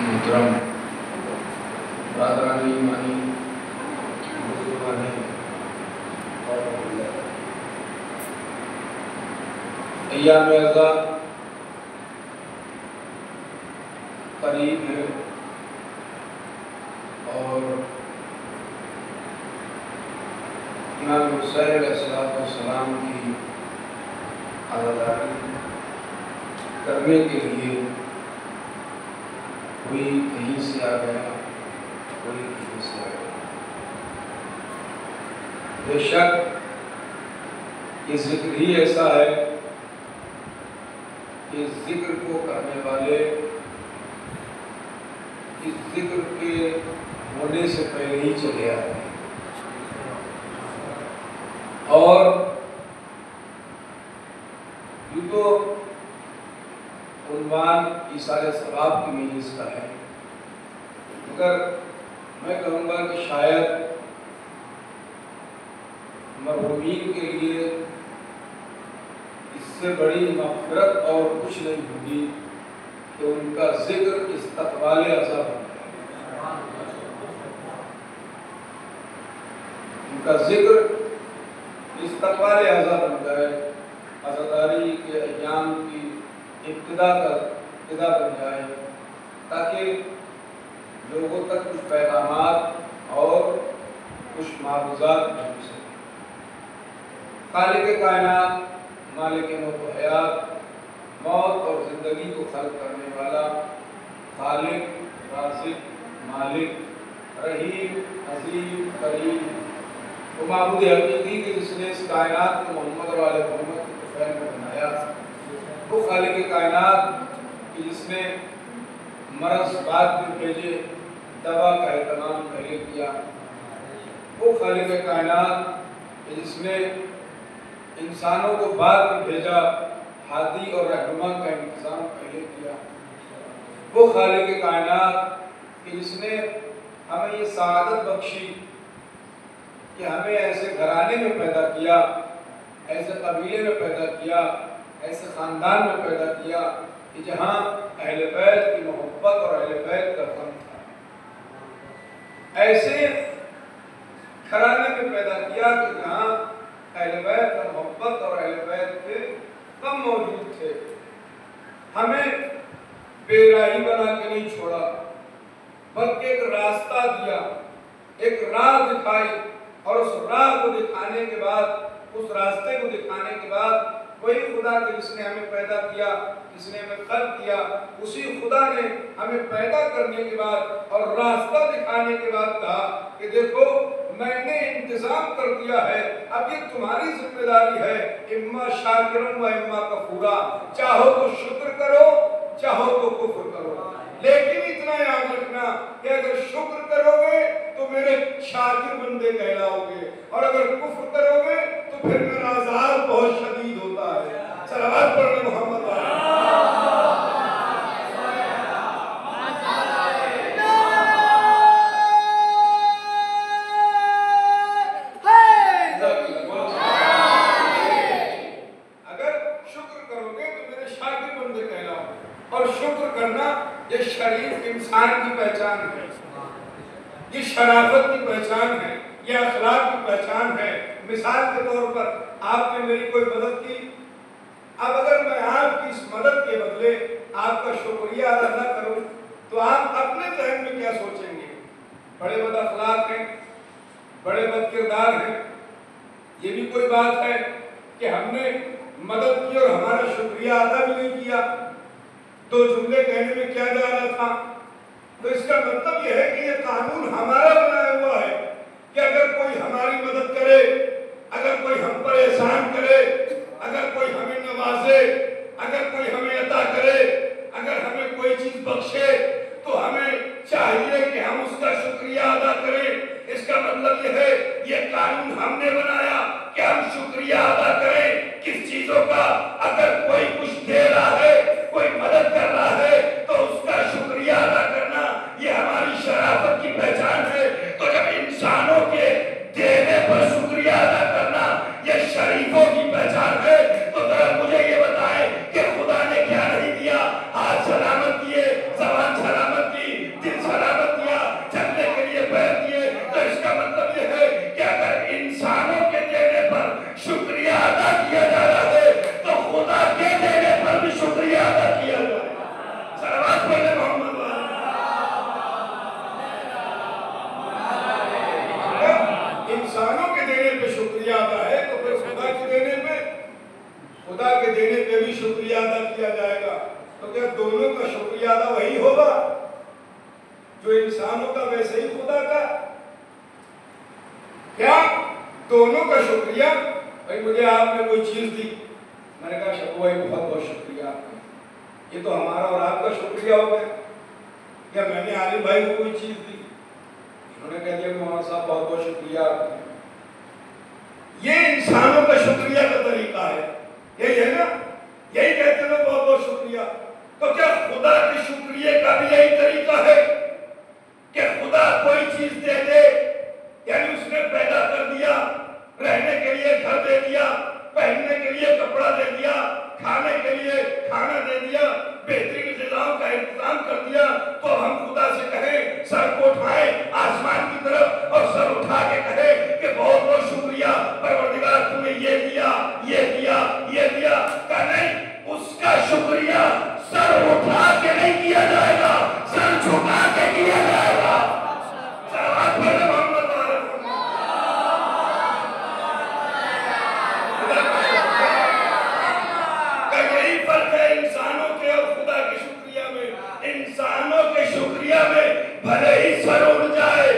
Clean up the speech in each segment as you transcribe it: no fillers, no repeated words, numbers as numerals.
محترم برادران ایمانی بزرگان ایام عزا قریب ہے اور امام حسین علیہ السلام کی عزاداری کرنے کے لیے کوئی کہیں سے آ گیا، کوئی کہیں سے آ گیا۔ بے شک یہ ذکر ہی ایسا ہے کہ ذکر کو کرنے والے اس ذکر کے ہونے سے پہلے ہی چلے آتے ہیں، اور یہ تو عنوان ایثار ثواب کی مجلس کا ہے، مگر میں کہوں گا کہ شاید مرحومین کے لیے اس سے بڑی مغفرت اور کچھ نہیں ہوگی کہ ان کا ذکر استقبال عزا بن جائے، ان کا ذکر استقبال عزا بن جائے، عزاداری کے ایام کی ابتدا بن جائے، تاکہ لوگوں تک کچھ پیغامات اور کچھ معروضات پہنچ سکیں۔ خالق کائنات، مالک موت و حیات، موت اور زندگی کو خلق کرنے والا، خالق، رازق، مالک، رحیم، عظیم، کریم، وہ معبود حقیقی کہ جس نے اس کائنات کو محمد اور آل محمد کے طفیل میں بنایا، وہ خالق کائنات کہ جس نے مرض بعد میں بھیجے، دوا کا اہتمام پہلے کیا، وہ خالق کائنات کہ جس نے انسانوں کو بعد میں بھیجا، ہادی اور رہنما کا انتظام پہلے کیا، وہ خالق کائنات کہ جس نے ہمیں یہ سعادت بخشی کہ ہمیں ایسے گھرانے میں پیدا کیا، ایسے قبیلے میں پیدا کیا، ایسے خاندان میں پیدا کیا کہ جہاں اہل بیت کی محبت اور اہل بیت کا غم تھا، ایسے گھرانے میں پیدا کیا کہ جہاں اہل بیت کا محبت اور اہل بیت کے غم موجود تھے۔ ہمیں بے راہی بنا کے نہیں چھوڑا، بلکہ ایک راستہ دیا، ایک راہ دکھائی، اور اس راہ کو دکھانے کے بعد، اس راستے کو دکھانے کے بعد، وہی خدا کہ جس نے ہمیں پیدا کیا، جس نے ہمیں خلق کیا، اسی خدا نے ہمیں پیدا کرنے کے بعد اور راستہ دکھانے کے بعد کہا کہ دیکھو میں نے انتظام کر دیا ہے، اب یہ تمہاری ذمہ داری ہے، اما شاکرن و اما کفورا، چاہو تو شکر کرو، چاہو تو کفر کرو، لیکن اتنا یاد رکھنا کہ اگر شکر کرو گے تو میرے شاکر بندے کہلاؤ گے، اور اگر کفر کرو گے تو پھر میرا عذاب بہت شدید ہوتا ہے۔ صلوات پڑھ لیں محمد یہ شریف انسان کی پہچان ہے، یہ شرافت کی پہچان ہے، یہ اخلاق کی پہچان ہے۔ مثال کے طور پر آپ نے میری کوئی مدد کی، اب اگر میں آپ کی اس مدد کے بدلے آپ کا شکریہ ادا نہ کروں تو آپ اپنے ذہن میں کیا سوچیں گے؟ بڑے بد اخلاق ہیں، بڑے بد کردار ہیں۔ یہ بھی کوئی بات ہے کہ ہم نے مدد کی اور ہمارا شکریہ ادا بھی نہیں کیا؟ دو جملے کہنے میں کیا جا رہا تھا؟ تو اس کا مطلب یہ ہے کہ یہ قانون ہمارا بنایا ہوا ہے کہ اگر کوئی ہماری مدد کرے، اگر کوئی ہم پر احسان کرے، اگر کوئی ہمیں نوازے، اگر کوئی ہمیں عطا کرے، اگر ہمیں کوئی چیز بخشے تو ہمیں چاہیے کہ ہم اس کا شکریہ ادا کریں۔ اس کا مطلب یہ ہے یہ قانون ہم نے بنایا کہ ہم شکریہ ادا کریں کس چیزوں کا؟ اگر کوئی کچھ دے رہا ہے، کوئی مدد کر رہا ہے تو اس کا شکریہ ادا کرنا یہ ہماری شرافت کی پہچان ہے۔ تو جب انسانوں کے دینے پر شکریہ ادا کرنا یہ شریفوں کی پہچان ہے، تو ذرا مجھے یہ بتائیں کہ خدا نے کیا نہیں دیا؟ ہاتھ سلامت کیے، زبان سلامت کی، ہوگا جو انسانوں کا ویسے ہی خدا کا. کیا دونوں کا شکریہ. بھائی مجھے آپ نے کوئی چیز دی, میں نے کہا شکو بھائی بہت بہت شکریہ آپ کا, یہ تو ہمارا اور آپ کا شکریہ ہو گیا. کیا میں نے عالم بھائی کو کوئی چیز دی, انہوں نے کہہ دیا مولانا صاحب بہت بہت شکریہ آپ کا. یہ انسانوں کا شکریہ کا طریقہ ہے, یہی ہے نا, یہی کہتے ہیں بہت بہت شکریہ. تو کیا خدا کے شکریہ کا بھی یہی طریقہ ہے کہ خدا کوئی چیز دے دے, یعنی اس نے پیدا کر دیا, رہنے کے لیے گھر دے دیا, پہننے کے لیے کپڑا دے دیا, کھانے کے لیے کھانا دے دیا, بہترین غذاؤں کا انتظام کر دیا, تو ہم خدا سے کہیں, سر کو اٹھائیں آسمان کی طرف اور سر اٹھا کے کہیں کہ بہت بہت شکریہ پروردگار تم نے یہ دیا, یہ دیا, یہ دیا. کہ نہیں, اس کا شکریہ سر اٹھا کے نہیں کیا جائے گا, سر جھکا کے کیا جائے گا. انسانوں کے شکریہ میں بھلے ہی سر اٹھ جائے,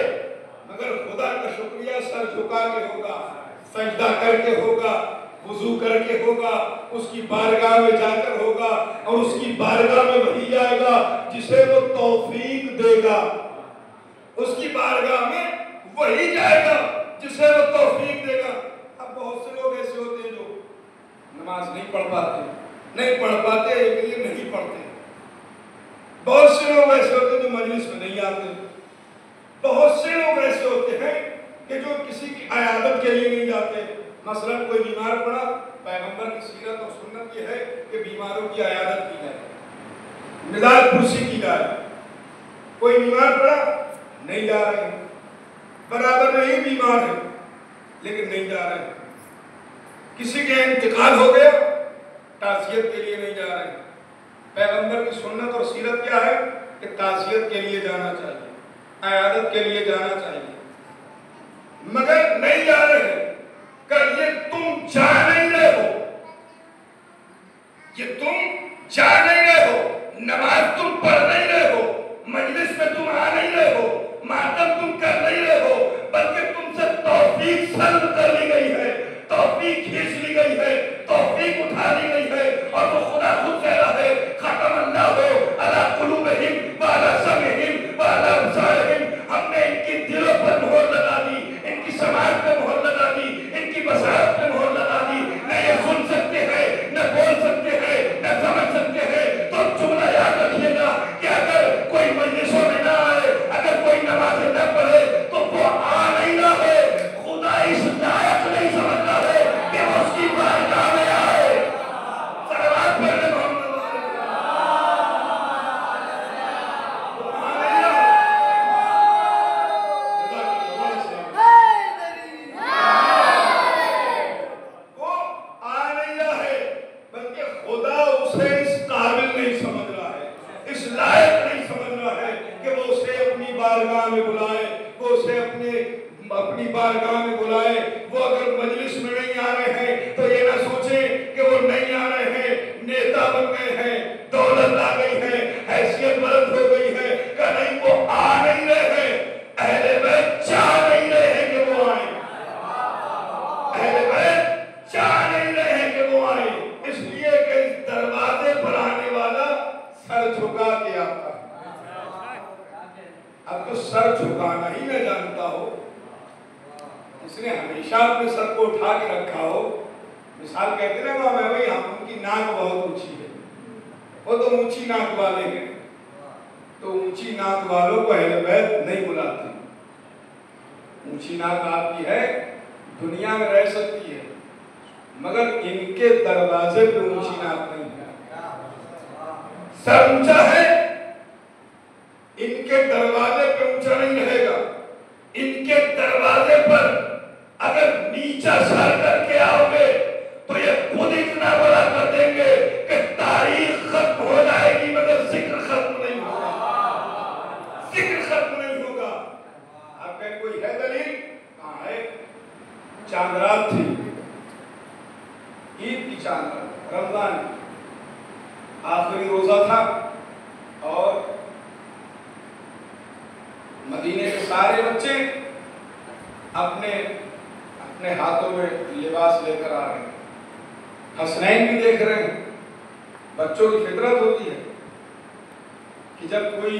مگر خدا کا شکریہ سر جھکا کے ہوگا, سجدہ کر کے ہوگا, وضو کر کے ہوگا, اس کی بارگاہ میں جا کر ہوگا, اور اس کی بارگاہ میں وہی جائے گا جسے وہ توفیق دے گا. اس کی بارگاہ میں وہی جائے گا جسے وہ توفیق دے گا. اب بہت سے لوگ ایسے ہوتے ہیں جو نماز نہیں پڑھ پاتے ایک لیے نہیں پڑھتے. بہت سے لوگ ایسے ہوتے ہیں جو مجلس میں نہیں آتے. بہت سے لوگ ایسے ہوتے ہیں کہ جو کسی کی عیادت کے لیے نہیں جاتے. مثلا کوئی بیمار پڑا, پیغمبر کی سیرت اور سنت یہ ہے کہ بیماروں کی عیادت کی جائے, مزاج پرسی کی جائے. کوئی بیمار پڑا, نہیں جا رہے ہیں, برابر نہیں بیمار ہے لیکن نہیں جا رہے ہیں. کسی کے انتقال ہو گیا, تعزیت کے لیے نہیں جا رہے ہیں. پیغمبر کی سنت اور سیرت کیا ہے کہ تعزیت کے لیے جانا چاہیے, عیادت کے لیے جانا چاہیے, مگر نہیں جا رہے ہیں. کہ یہ تم جا نہیں رہے ہو, یہ تم جا نہیں رہے ہو, نماز تم پڑھ نہیں رہے ہو, مجلس میں تم آ نہیں رہے ہو, ماتم تم کر نہیں رہے ہو, بلکہ تم سے توفیق سلب کر لی گئی ہے, توفیق کھینچ لی گئی ہے, توفیق اٹھا لی گئی ہے. اور وہ خدا خود کہہ رہا ہے ختم اللہ علی قلوبہم وعلی سمعہم وعلی ابصارہم. ہم نے ان کی دلوں پر مہر لگا دی, ان کی سماعت پہ مہر لگا دی, ان کی بصارت پہ مہر لگا دی. نہ یہ سن سکتے ہیں, نہ بول سکتے ہیں, نہ سمجھ سکتے ہیں. تو جملہ یاد رکھیے گا کہ اگر کوئی مجلسوں میں نہ آئے, اگر کوئی نماز نہ پڑھے, تو وہ آ نہیں رہا ہے. خدا اس لائق نہیں سمجھ رہا ہے کہ وہ اس کی بارگاہ میں آئے. صلوات پڑھنے محمد اپنی بارگاہ میں بلائے. وہ اگر مجلس میں نہیں آ رہے ہیں تو یہ نہ سوچیں کہ وہ نہیں آ رہے ہیں, نیتا بن گئے ہیں, دولت آ گئی ہے, حیثیت بلند ہو گئی ہے. کہ نہیں, وہ آ نہیں رہے ہیں, اہل بیت چاہ نہیں رہے ہیں کہ وہ آئیں. اہل بیت چاہ نہیں رہے ہیں کہ وہ آئیں, اس لیے کہ اس دروازے پر آنے والا سر جھکا کے آتا ہے. اب تو سر جھکانا ہی نہ جانتا ہو, اس نے ہمیشہ اپنے سر کو اٹھا کے رکھا ہو. مثال کہتے ہیں نا بھائی ہم ان کی ناک بہت اونچی ہے, وہ تو اونچی ناک والے ہیں, تو اونچی ناک والوں کو اہل بیت نہیں بلاتے. اونچی ناک آپ کی ہے, دنیا میں رہ سکتی ہے, مگر ان کے دروازے پہ اونچی ناک نہیں ہے. سر اونچا ہے, ان کے دروازے پہ اونچا نہیں رہے گا. ان کے دروازے پر اگر نیچا سر کر کے آؤ گے تو یہ خود اتنا بڑا کر دیں گے کہ تاریخ ختم ہو جائے گی, مگر ذکر ختم نہیں ہوگا. ذکر ختم نہیں ہوگا. آپ کہیں کوئی ہے دلیل؟ کہاں ہے؟ چاند رات تھی, عید کی چاند رات, رمضان آخری روزہ تھا, اور مدینے کے سارے بچے اپنے ہاتھوں میں لباس لے کر آ رہے ہیں، حسنین بھی دیکھ رہے ہیں۔ بچوں کی فطرت ہوتی ہے کہ جب کوئی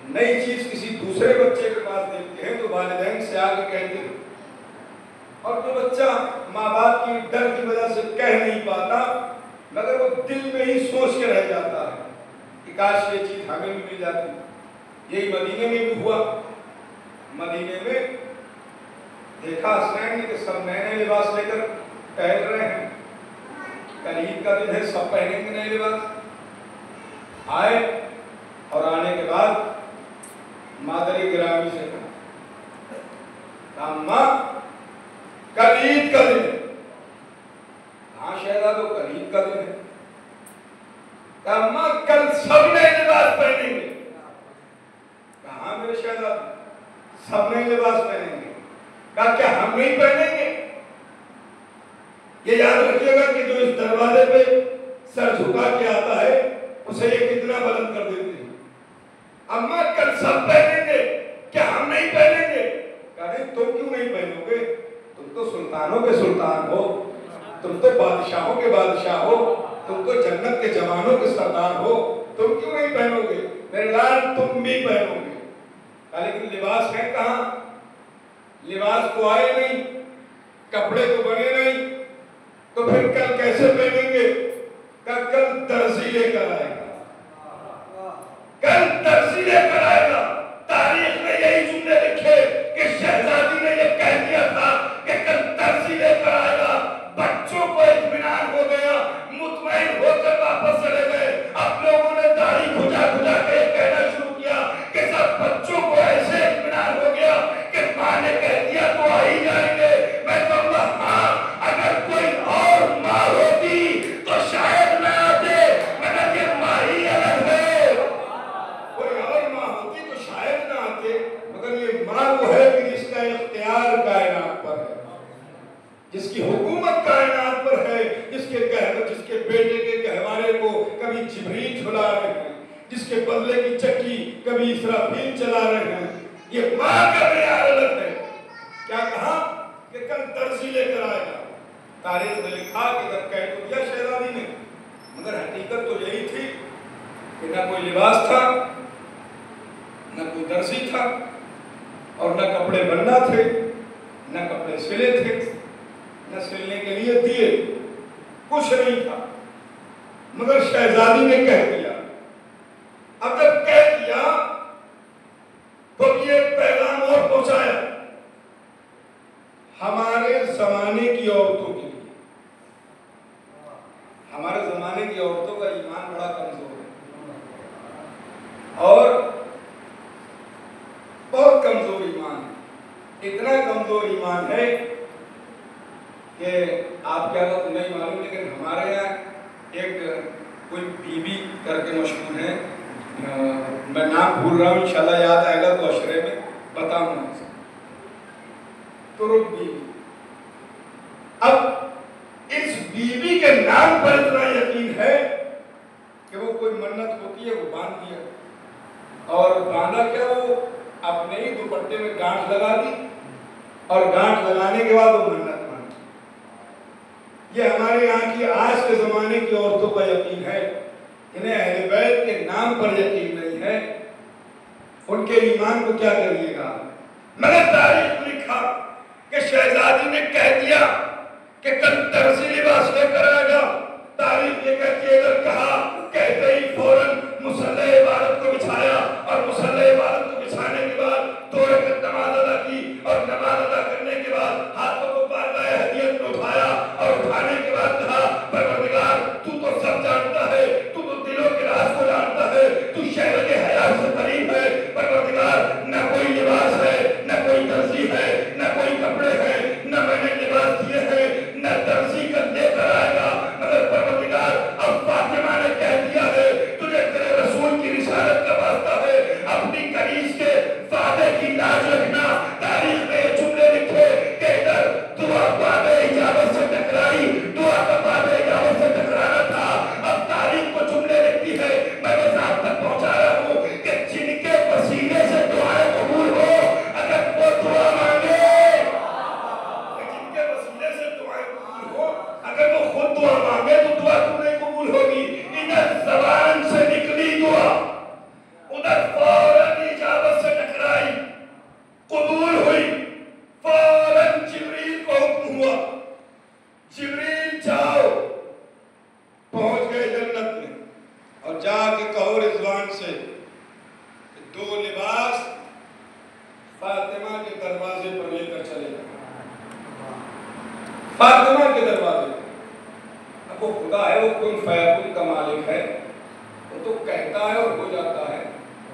نئی چیز کسی دوسرے بچے کے پاس دیکھتے ہیں تو والدین سے آگے کہتے ہیں، اور جو بچہ ماں باپ کی ڈر کی وجہ سے کہہ نہیں پاتا مگر وہ دل میں ہی سوچ کے رہ جاتا ہے کہ کاش یہ چیز ہمیں بھی مل جاتی۔ یہی مدینے میں بھی ہوا۔ مدینے میں دیکھا حسنین نے کہ سب نئے نئے لباس لے کر ٹہل رہے ہیں، کل عید کا دن ہے، سب پہنیں گے نئے لباس۔ آئے اور آنے کے بعد مادر گرامی سے کہا، اماں کل عید کا دن ہے۔ ہاں شہزادو کل عید کا دن ہے۔ کہا اماں کل سب نئے لباس پہنیں گے۔ کہا میرے شہزادو سب نئے لباس پہنیں گے۔ کہا کیا ہم نہیں پہنیں گے؟ یہ یاد رکھیے گا کہ جو اس دروازے پہ سر جھکا کے آتا ہے اسے یہ کتنا بلند کر دیتے ہیں۔ اماں کل سب پہنیں گے، کیا ہم نہیں پہنیں گے؟ کہا نہیں تم کیوں نہیں پہنو گے؟ تم تو سلطانوں کے سلطان ہو، تم تو بادشاہوں کے بادشاہ ہو، تم تو جنت کے جوانوں کے سردار ہو، تم کیوں نہیں پہنو گے؟ میرے لال تم بھی پہنو گے۔ کہا لیکن لباس ہے کہاں؟ لباس تو آئے نہیں، کپڑے تو بنے نہیں، تو پھر کل کیسے پہنیں گے؟ کہا کل درزی لے کر آئے گا، کل درزی لے کر آئے گا۔ تاریخ میں یہی جملے لکھے کہ شہزادی نے یہ کہہ دیا تھا کہ کل درزی لے کر آئے گا۔ بچوں کو اطمینان ہو گیا، مطمئن ہو کر واپس چلے گئے۔ اب لوگوں نے داڑھی کھجا کھجا کے کہنا شروع کیا کہ سب بچوں کو ایسے اطمینان ہو گیا کہ ماں نے کہہ دیا تو آ ہی جائیں گے۔ میں کہوں گا ہاں، اگر کوئی اور ماں ہوتی تو شاید نہ آتے، مگر یہ ماں ہی الگ ہے۔ کوئی اور ماں ہوتی تو شاید نہ آتے، مگر یہ ماں وہ ہے کہ جس کا اختیار کائنات پر ہے، جس کی حکومت کائنات پر ہے، جس کے بیٹے کے گہوارے کو کبھی جبریل جھلا رہے ہیں، جس کے بدلے کی چکی کبھی اسرافیل چلا رہے ہیں۔ یہ ماں کا معیار الگ ہے۔ کیا کہا کہ کل درزی لے کر آئے گا۔ تاریخ میں لکھا کہ جب کہہ تو دیا شہزادی نے، مگر حقیقت تو یہی تھی کہ نہ کوئی لباس تھا، نہ کوئی درزی تھا، اور نہ کپڑے بننا تھے، نہ کپڑے سلے تھے، نہ سلنے کے لیے دیے، کچھ نہیں تھا، مگر شہزادی نے کہہ دیا۔ اب جب کہہ دیا تو یہ پیغام اور پہنچایا ہمارے زمانے کی عورتوں کے لیے۔ ہمارے زمانے کی عورتوں کا ایمان بڑا کمزور ہے، اور بہت کمزور ایمان ہے۔ اتنا کمزور ایمان ہے کہ آپ کیا تو نہیں معلوم، لیکن ہمارے یہاں ایک کوئی بی بی کر کے مشہور ہے، میں نام بھول رہا ہوں، انشاءاللہ یاد آئے گا تو عشرے میں بتاؤں گا۔ ترک بی بی۔ اب اس بی بی کے نام پر اتنا یقین ہے کہ وہ کوئی منت ہوتی ہے وہ باندھ دیا، اور باندھا کیا، وہ اپنے ہی دوپٹے میں گانٹھ لگا دی، اور گانٹھ لگانے کے بعد وہ منت مانی۔ یہ ہمارے یہاں کی آج کے زمانے کی عورتوں کا یقین ہے۔ انہیں اہل بیت کے نام پر یقین نہیں ہے، ان کے ایمان کو کیا کریے گا؟ میں نے تاریخ لکھا کہ شہزادی نے کہہ دیا کہ کل درزی لباس لے کر آئے گا۔ تاریخ یہ کہتی ہے اگر کہا، کہتے ہی فوراً مصلی عبادت کو بچھایا، اور مصلی عبادت کو بچھانے کے بعد 2 رکعت نماز ادا کی، اور نماز ادا کرنے کے بعد ہاتھوں کو بارگاہ ہدیت میں اٹھایا، اور اٹھانے کے بعد کہا پروردگار تو سب جانتا ہے، تو دلوں کے راز کو جانتا ہے، تو شہر کے حیات سے قریب ہے۔ پروردگار نہ کوئی لباس ہے، نہ کوئی درزی ہے، نہ کوئی کپڑے ہیں، نہ میں نے لباس دیے ہیں، نہ درزی کا لے کر آئے گا، مگر پروردگار اب فاطمہ نے کہہ دیا ہے تجھے تیرے رسول کی رسالت کا واسطہ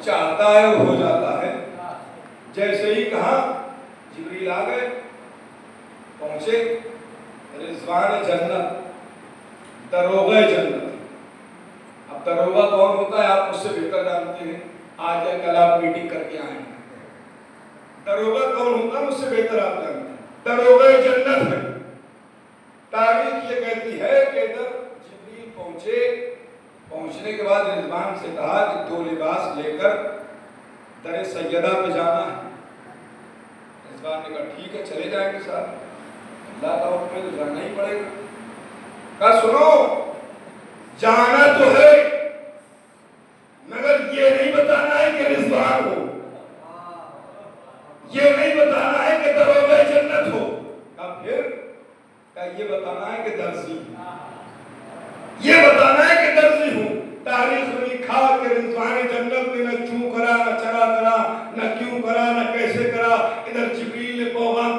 چاہتا ہے وہ ہو جاتا ہے۔ جیسے ہی کہا جبریل آ گئے، پہنچے رضوان جنت، دروغہ جنت۔ اب دروغہ کون ہوتا ہے آپ مجھ سے بہتر جانتے ہیں، آج یا کل آپ میٹنگ کر کے آئیں۔ دروغہ کون ہوتا ہے مجھ سے بہتر آپ جانتے ہیں، دروغہ جنت ہے۔ تاریخ یہ کہتی ہے کہ ادھر جبریل پہنچے، پہنچنے کے بعد رضوان سے کہا کہ 2 لباس لے کر در سیدہ پہ جانا ہے۔ رضوان نے کہا ٹھیک ہے چلے جائیں گے ساتھ، اللہ کا حکم ہے تو جانا ہی پڑے گا۔ کہا سنو جانا تو ہے مگر یہ نہیں بتانا ہے کہ رضوان ہو، یہ نہیں بتانا ہے کہ دروغہ جنت ہو۔ کہا پھر؟ کہا یہ بتانا ہے کہ درزی، یہ بتانا ہے کہ درزی ہوں۔ تاریخ میں لکھا کہ رضوان جنت نے نہ چوں کرا نہ چرا کرا، نہ کیوں کرا نہ کیسے کرا۔ ادھر جبریل نے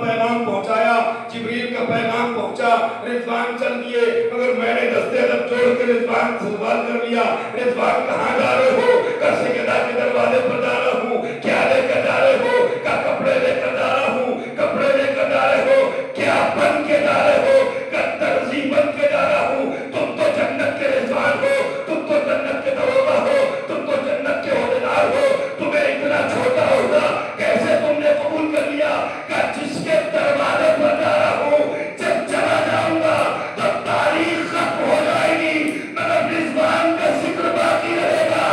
پیغام پہنچایا، جبریل کا پیغام پہنچا، رضوان چل دیے، مگر میں نے دستے ادب جوڑ کے رضوان سے سوال کر لیا، رضوان کہاں جا رہے ہو؟ کہ سیدہ کے دروازے پر جا رہا ہوں۔ کیا لے کر جا رہے ہو؟ کہ کپڑے لے کر جا رہا ہوں۔ کپڑے لے کر جا رہے ہو؟ کیا بن کے جا رہے ہو؟ کہ درزی بن کے جا رہا ہوں۔ تم تو جنت کے رضوان ہو، تم تو جنت کے دروغہ ہو، تم تو جنت کے عہدیدار ہو، تمہیں اتنا چھوٹا ہوگا کیسے تم نے قبول کر لیا کہ جس کے دروازے پر جا رہا ہوں جب چلا جاؤں گا تو تاریخ ختم ہو جائے گی مگر رضوان کا ذکر باقی رہے گا۔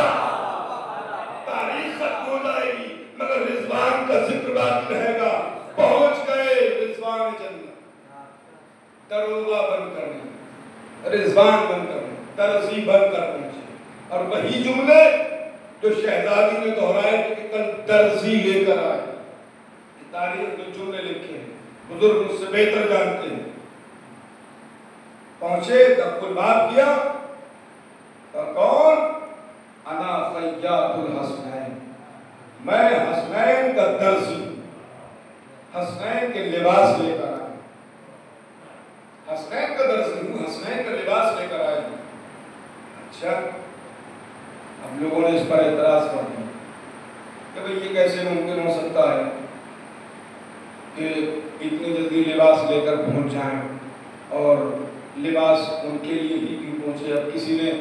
تاریخ ختم ہو جائے گی مگر رضوان کا ذکر باقی رہے گا۔ پہنچ گئے رضوان جنت، دروغہ بن کرنے، رضوان بن کرنے، درزی بن کر پہنچے۔ اور وہی جملے جو شہزادی نے دہرائے کہ کل درزی لے کر آئے۔ تاریخ میں جملے لکھے ہیں، بزرگ مجھ سے بہتر جانتے ہیں۔ پہنچے تب الباب کیا، کون؟ انا خیاط الحسنین، میں حسنین کا درزی، حسنین کے لباس لے کر آئے، حسنین کا درزی ہوں، حسنین کا لباس لے کر آئے ہوں۔ اچھا ہم لوگوں نے اس پر اعتراض کر دیا کہ بھئی یہ کیسے ممکن ہو سکتا ہے کہ اتنی جلدی لباس لے کر پہنچ جائیں، اور لباس ان کے لیے ہی کیوں پہنچے؟ اب کسی نے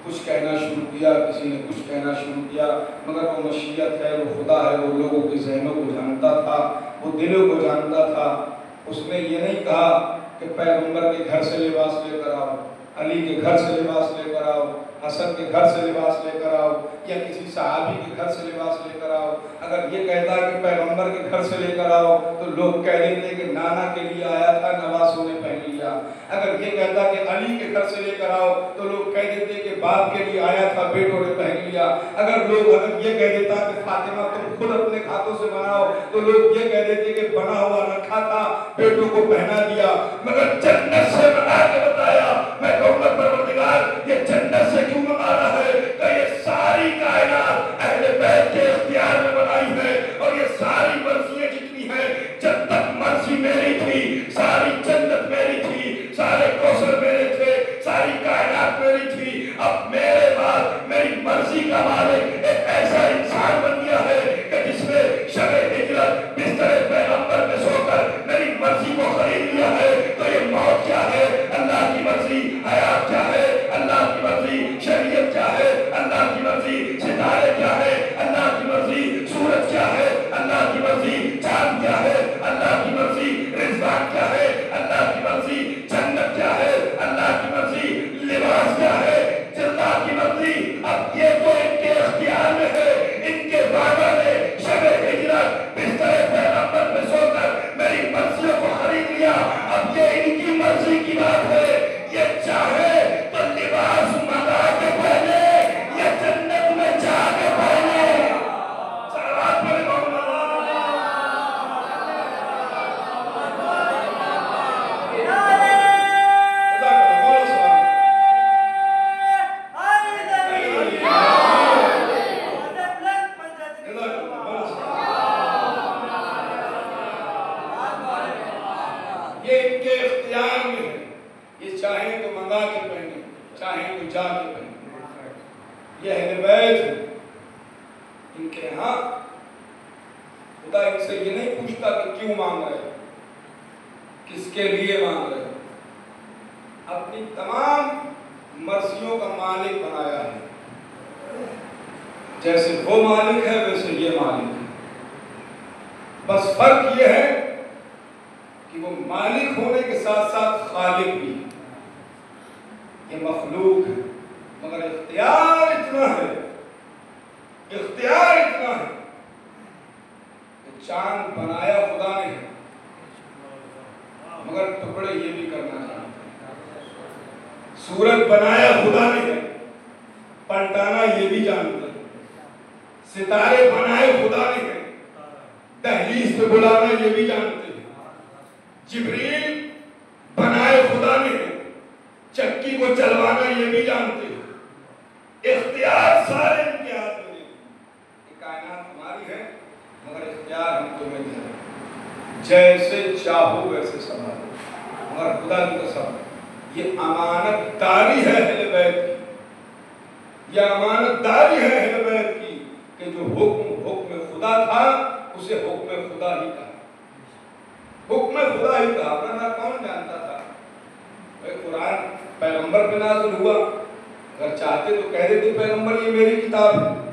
کچھ کہنا شروع کیا، کسی نے کچھ کہنا شروع کیا، مگر وہ مشیت ہے، وہ خدا ہے، وہ لوگوں کے ذہنوں کو جانتا تھا، وہ دلوں کو جانتا تھا۔ اس نے یہ نہیں کہا کہ پیغمبر کے گھر سے لباس لے کر آؤ، علی کے گھر سے لباس لے کر آؤ، حسن کے گھر سے لباس لے کر آؤ، یا کسی صحابی کے گھر سے لباس لے کر آؤ۔ اگر یہ کہتا کہ پیغمبر کے گھر سے لے کر آؤ تو لوگ کہہ دیتے کہ نانا کے لیے آیا تھا، نواسوں نے پہن لیا۔ اگر یہ کہتا کہ علی کے گھر سے لے کر آؤ تو لوگ کہہ دیتے کہ باپ کے لیے آیا تھا، بیٹوں نے پہن لیا۔ اگر یہ کہہ دیتا کہ فاطمہ تم خود اپنے ہاتھوں سے بناؤ تو لوگ یہ کہہ دیتے کہ بنا ہوا رکھا تھا، بیٹوں کو پہنا دیا۔ مگر جنت سے بنا کے بتایا، میں کہوں گا پروردگار یہ جنت سے کیوں منگا رہا ہے کہ یہ ساری کائنات اہل بیت کے اختیار میں بنائی ہے، اور یہ ساری مرضیاں جتنی ہیں، جب تک مرضی میری تھی ساری جنت میری تھی، سارے کوثر میرے تھے، ساری کائنات میری تھی۔ اب میرے بعد میری مرضی کا مالک ایک ایسا انسان بن گیا ہے کہ جس نے شب ہجرت بستر پیغمبر میں سو کر میری مرضی کو خرید لیا ہے۔ تو یہ موت کیا ہے؟ اللہ کی مرضی۔ حیات کیا ہے؟ اللہ کی مرضی۔ شریعت کیا ہے؟ ان کے یہاں خدا ان سے یہ نہیں پوچھتا کہ کیوں مانگ رہے ہو، کس کے لیے مانگ رہے ہو، اپنی تمام مرضیوں کا مالک بنایا ہے، جیسے وہ مالک ہے ویسے یہ مالک ہے، بس فرق یہ ہے کہ وہ مالک ہونے کے ساتھ ساتھ خالق بھی ہے، یہ مخلوق ہے، مگر اختیار اتنا ہے، اختیار اتنا ہے کہ چاند بنایا خدا نے ہے مگر ٹکڑے یہ بھی کرنا چاہتا ہے، سورج بنایا خدا نے ہے، پلٹانا یہ بھی جانتا ہے، ستارے بنائے خدا نے ہے، دہلیز پہ بلانا یہ بھی جانتے ہیں، جبریل بنائے خدا نے ہے، چکی کو چلوانا یہ بھی جانتے ہیں، اختیار سارے ان کے ہاتھ میں ہے، یہ کائنات ہماری ہے مگر اختیار ہم تمہیں دیا، جیسے چاہو ویسے سنبھالو، مگر خدا کی قسم یہ امانت داری ہے اہل بیت کی، یہ امانت داری ہے اہل بیت کی کہ جو حکم خدا تھا اسے حکم خدا ہی کہا، حکم خدا ہی کہا، ورنہ کون جانتا تھا؟ قرآن پیغمبر پہ نازل ہوا، اگر چاہتے تو کہہ دیتے پیغمبر یہ میری کتاب ہے،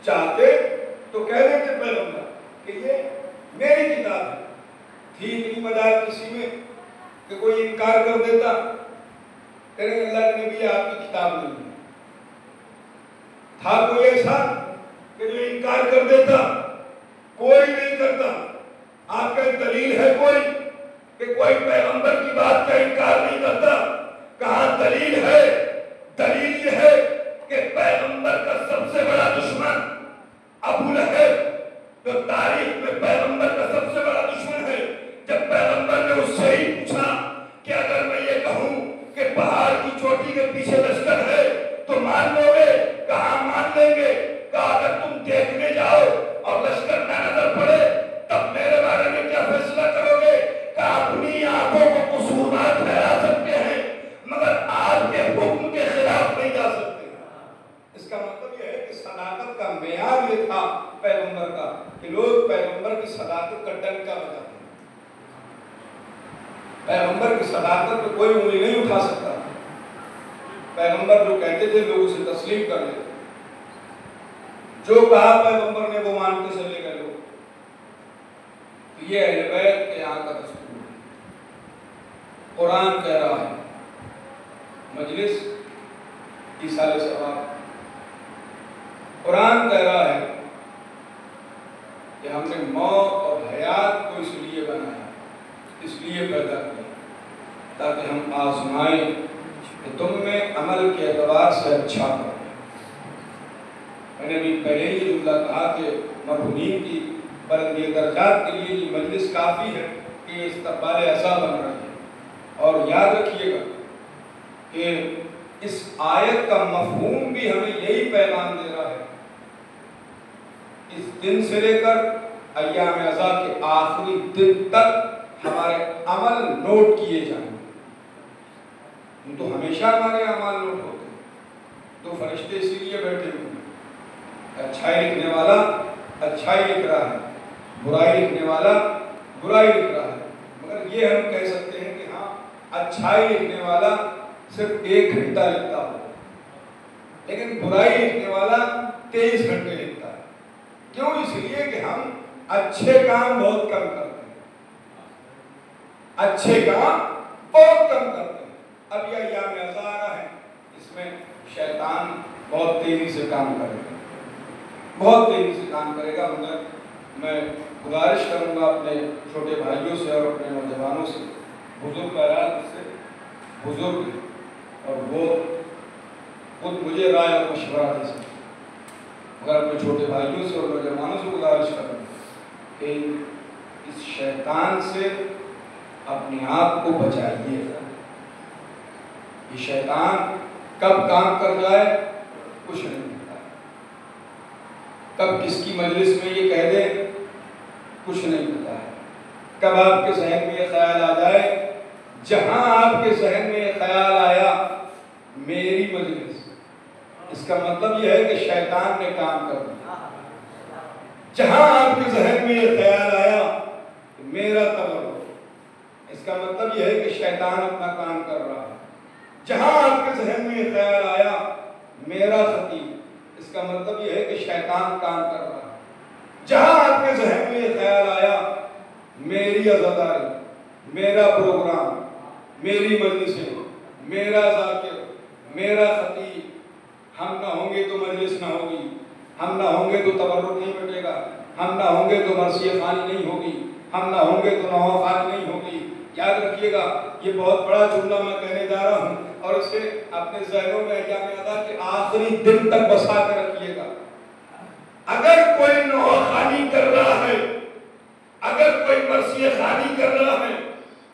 چاہتے تو کہہ دیتے پیغمبر کہ یہ میری کتاب ہے، تھی اتنی مجال کسی میں کہ کوئی انکار کر دیتا، کہنے اللہ کے نبی آپ کی کتاب نہیں ہے، تھا کوئی ایسا کہ جو انکار کر دیتا؟ کوئی نہیں کرتا، آپ کا دلیل ہے کوئی کہ کوئی پیغمبر کی بات کا انکار نہیں کرتا؟ کہاں دلیل ہے؟ دلیل یہ ہے کہ پیغمبر کا سب سے بڑا دشمن ابو لہب جو تاریخ میں پیغمبر کا سب سے بڑا دشمن ہے، جب پیغمبر نے اس سے ہی پوچھا کہ اگر میں یہ کہوں کہ پہاڑ کی چوٹی کے پیچھے لشکر ہے تو مان لو گے؟ کہاں مان لیں گے؟ کہا اگر تم دیکھنے جاؤ اور لشکر نہ نظر پڑے تب میرے بارے میں کیا فیصلہ کرو گے؟ کہا اپنی آنکھوں کو قصوروار ٹھہرا سکتے ہیں مگر آپ کے حکم کے خلاف نہیں جا سکتے۔ اس کا مطلب یہ ہے کہ صداقت کا معیار یہ تھا پیغمبر کا کہ لوگ پیغمبر کی صداقت کا ڈنکا بجاتے ہیں، پیغمبر کی صداقت پہ کوئی انگلی نہیں اٹھا سکتا، پیغمبر جو کہتے تھے لوگ اسے تسلیم کر لیتے، جو کہا پیغمبر نے وہ مان کے چلے گئے لوگ، یہ اہل بیت کے یہاں کا دستور ہے۔ قرآن کہہ رہا ہے، مجلس ایصال ثواب، قرآن کہہ رہا ہے کہ ہم نے موت اور حیات کو اس لیے بنایا، اس لیے پیدا کیا تاکہ ہم آزمائیں کہ تم میں عمل کے اعتبار سے اچھا کرو۔ میں نے بھی پہلے یہ جملہ کہا کہ مرحومین کی بلندی درجات کے لیے یہ مجلس کافی ہے کہ یہ استقبال ایسا بن رہا ہے، اور یاد رکھیے گا کہ اس آیت کا مفہوم بھی ہمیں یہی پیغام دے رہا ہے، اس دن سے لے کر ایام عزا کے آخری دن تک ہمارے عمل نوٹ کیے جائیں، تو ہمیشہ ہمارے اعمال نوٹ ہوتے ہیں، تو فرشتے اسی لیے بیٹھے ہوئے ہیں، اچھائی لکھنے والا اچھائی لکھ رہا ہے، برائی لکھنے والا برائی لکھ رہا ہے، مگر یہ ہم کہہ سکتے ہیں کہ ہاں اچھائی لکھنے والا صرف 1 گھنٹہ لکھتا ہو، لیکن برائی لکھنے والا 23 گھنٹے لکھتا ہے۔ کیوں؟ اس لیے کہ ہم اچھے کام بہت کم کرتے ہیں، اچھے کام بہت کم کرتے ہیں۔ اب یہ ایام عزا آ رہا ہے، اس میں شیطان بہت تیزی سے کام کرے گا، بہت تیزی سے کام کرے گا، مگر میں گزارش کروں گا اپنے چھوٹے بھائیوں سے اور اپنے نوجوانوں سے، بزرگ بہرحال سے بزرگ اور وہ خود مجھے رائے اور مشورہ دے سکتے، مگر اپنے چھوٹے بھائیوں سے اور نوجوانوں سے گزارش کروں کہ اس شیطان سے اپنے آپ کو بچائیے۔ یہ شیطان کب کام کر جائے کچھ نہیں پتا، کب کس کی مجلس میں یہ کہہ دے کچھ نہیں پتا ہے، کب آپ کے ذہن میں یہ خیال آ جائے، جہاں آپ کے ذہن میں یہ خیال آیا میری مجلس، اس کا کا مطلب یہ ہے کہ شیطان نے کام کر دیا. جہاں آپ کے ذہن میں یہ خیال آیا کہ میرا تبرک، اس کا مطلب یہ ہے کہ شیطان اپنا کام کر رہا ہے. جہاں آپ کے ذہن میں یہ خیال آیا میرا خطیب، اس کا مطلب یہ ہے کہ شیطان کام کر رہا ہے. جہاں آپ کے ذہن میں یہ خیال آیا میری عزاداری، میرا پروگرام، میری مجلسیں، میرا ذاکر، میرا خطیب، ہم نہ ہوں گے تو مجلس نہ ہوگی، ہم نہ ہوں گے تو تبرک نہیں مٹے گا، ہم نہ ہوں گے تو مرثیہ خوانی نہیں ہوگی، ہم نہ ہوں گے تو نوحہ خوانی نہیں ہوگی. یاد رکھیے گا یہ بہت بڑا جملہ میں کہنے جا رہا ہوں اور اسے اپنے ذہنوں میں ایام ادا کے آخری دن تک بسا کر رکھیے گا. اگر کوئی نوحہ خوانی کر رہا ہے، اگر کوئی مرثیہ خوانی کر رہا ہے،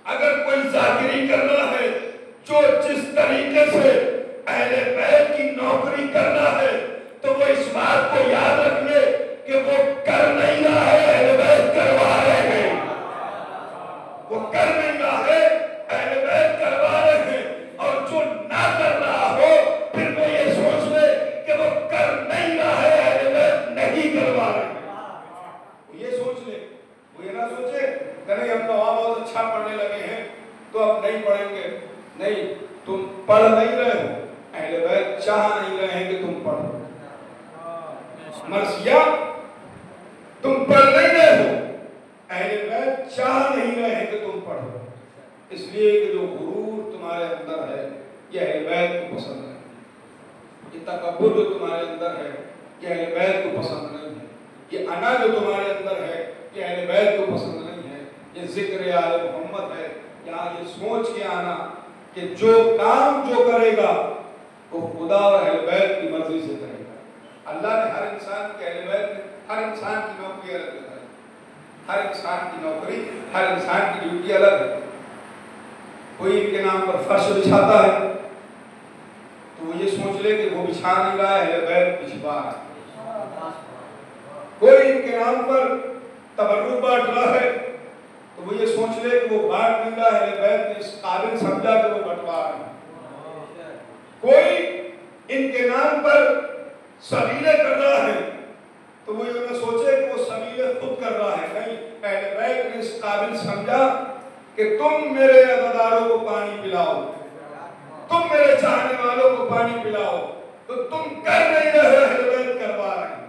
اگر کوئی ذاکری کر رہا ہے، جو جس طریقے سے اہل بیت کی نوکری کر رہا ہے، تو وہ اس بات کو یاد رکھ لے کہ وہ کر نہیں رہا ہے، اہل بیت کروا رہے ہیں. وہ کر نہیں رہا ہے، اہل بیت کروا رہے ہیں. اور جو نہ کر رہا ہو پھر وہ یہ سوچ لے کہ وہ کر نہیں رہا ہے، اہل بیت نہیں کروا رہے ہیں. وہ یہ سوچ لے، وہ یہ نہ سوچے کہ نہیں ہم نوحہ بہت اچھا پڑھنے لگے ہیں تو اب نہیں پڑھیں گے. نہیں، تم پڑھ نہیں رہے ہو، اہل بیت چاہ نہیں رہے ہیں کہ تم پڑھو. مرثیہ تم پڑھ نہیں رہے ہو، اہل بیت چاہ نہیں رہے ہیں کہ تم پڑھو. اس لیے کہ جو غرور تمہارے اندر ہے یہ اہل بیت کو پسند ہے. یہ تکبر جو تمہارے اندر ہے یہ اہل بیت کو پسند نہیں ہے. یہ انا جو تمہارے اندر ہے یہ اہل بیت کو پسند نہیں ہے. یہ ذکر آل محمد ہے. یہاں یہ سوچ کے آنا کہ جو کام جو کرے گا وہ خدا اور اہل بیت کی مرضی سے کرے گا. اللہ نے ہر انسان کے اہل بیت میں ہر انسان کی نوکری الگ ہے. ہر انسان کی نوکری، ہر انسان کی ڈیوٹی الگ ہے. کوئی ان کے نام پر فرش بچھاتا ہے تو وہ یہ سوچ لے کہ وہ بچھا نہیں رہا ہے، اہل بیت بچھا رہا ہے. کوئی ان کے نام پر تبرک بانٹ رہا ہے تو وہ یہ سوچ لے کہ وہ بانٹ نہیں رہا ہے، اہل بیت نے اس قابل سمجھا کہ وہ بٹوا رہے ہیں. کوئی ان کے نام پر سبیلے کر رہا ہے تو وہ یہ نہ سوچے کہ وہ سبیلے خود کر رہا ہے. نہیں، اہل بیت نے اس قابل سمجھا کہ تم میرے عزاداروں کو پانی پلاؤ، تم میرے چاہنے والوں کو پانی پلاؤ، تو تم کر نہیں رہے، اہل بیت کروا رہے ہیں.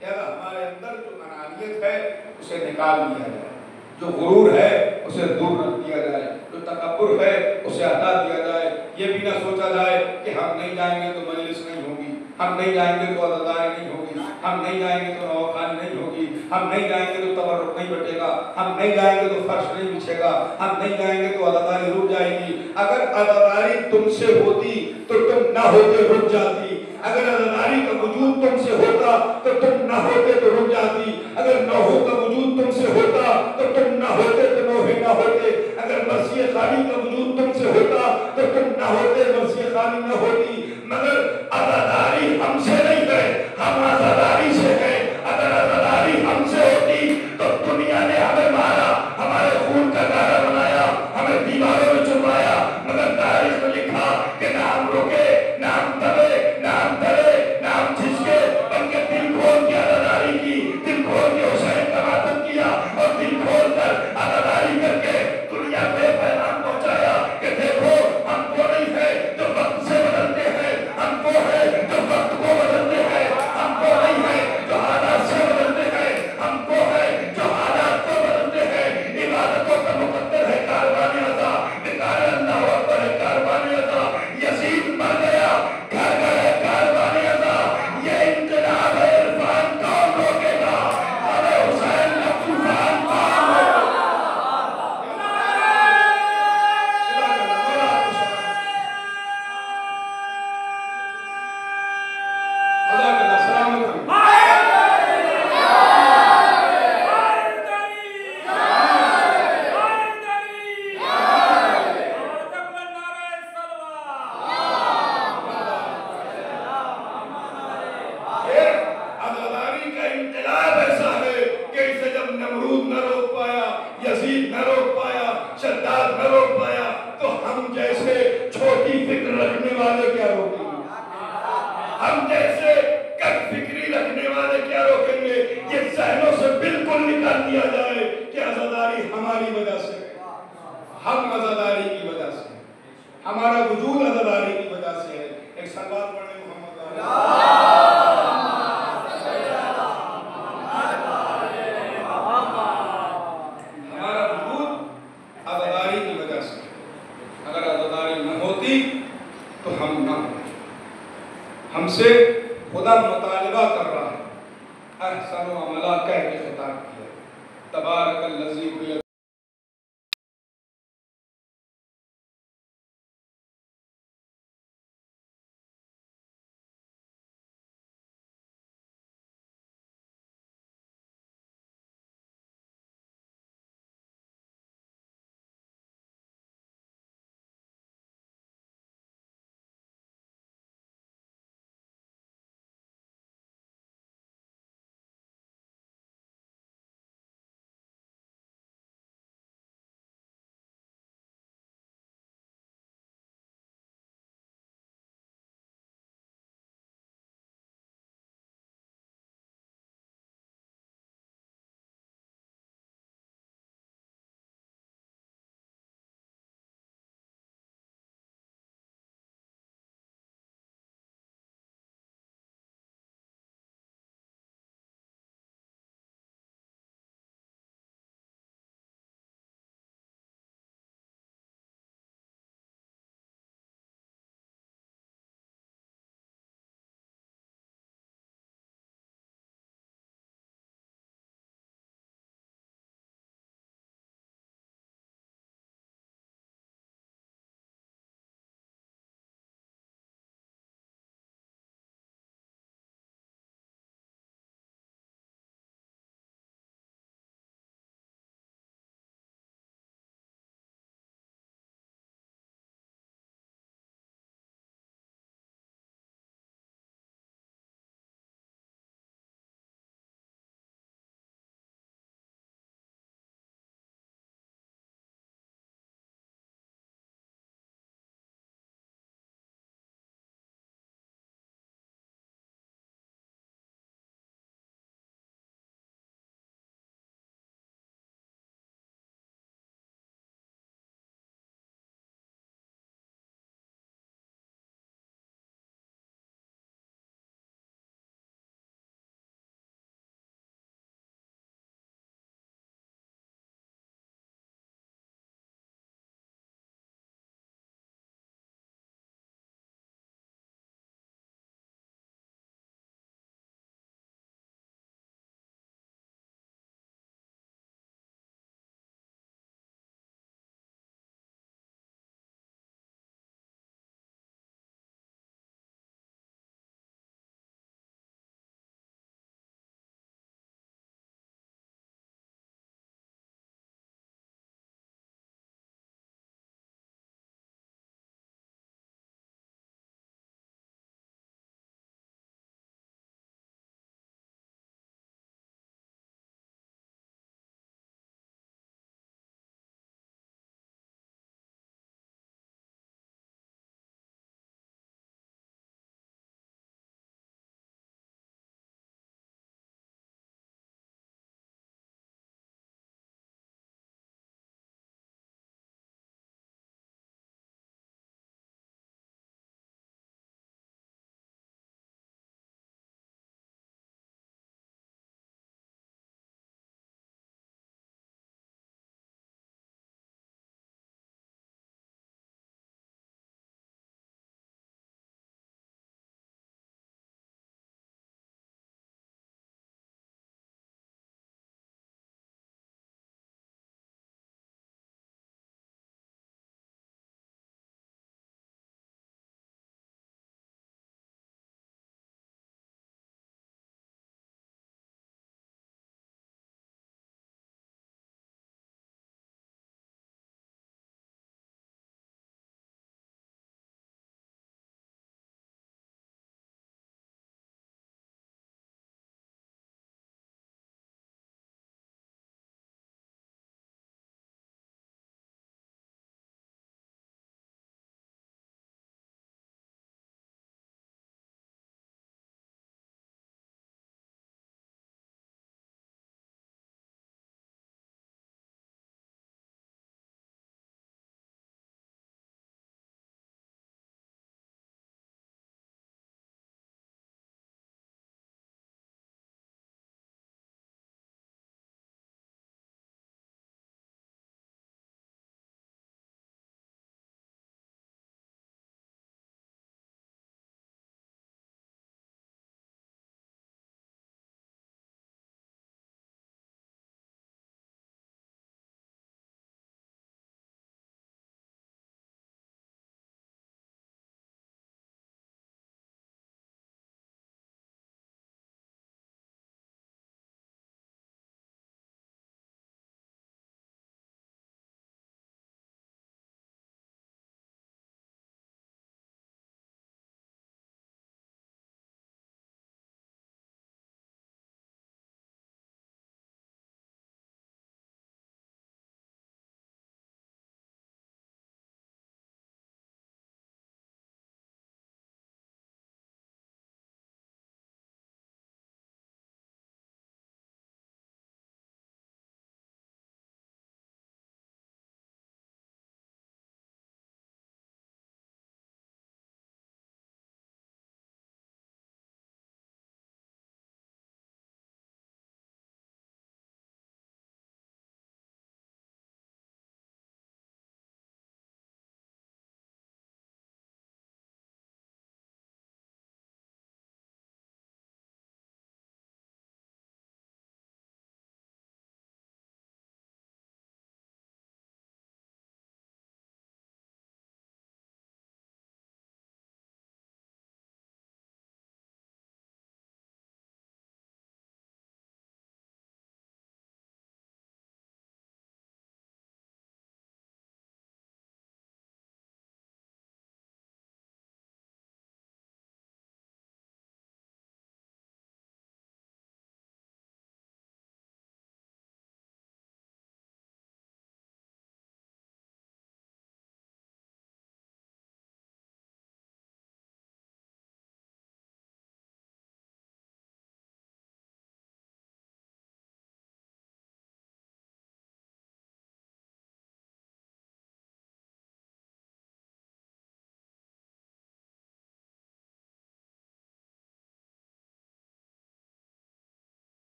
یعنی ہمارے اندر جو انانیت ہے اسے نکال دیا جائے، جو غرور ہے اسے دور رکھ دیا جائے، جو تکبر ہے اسے ہٹا دیا جائے. یہ بھی نہ سوچا جائے کہ ہم نہیں جائیں گے تو مجلس نہیں ہوگی، ہم نہیں جائیں گے تو عزاداری نہیں ہوگی، ہم نہیں جائیں گے تو نوحہ خوانی نہیں ہوگی، ہم نہیں جائیں گے تو تبرک نہیں بٹے گا، ہم نہیں جائیں گے تو فرش نہیں بچھے گا، ہم نہیں جائیں گے تو عزاداری رک جائے گی. اگر عزاداری تم سے ہوتی تو تم نہ ہوتے رک جاتی. اگر عزاداری کا وجود تم سے ہوتا تو تم نہ ہوتے تو رک جاتی. اگر نوحہ کا وجود تم سے ہوتا تو تم نہ ہوتے تو نوحے نہ ہوتے. اگر مرثیہ خوانی کا وجود تم سے ہوتا تو تم نہ ہوتے، مرثیہ خوانی نہ ہوتی. مگر عزاداری ہم سے نہیں کرے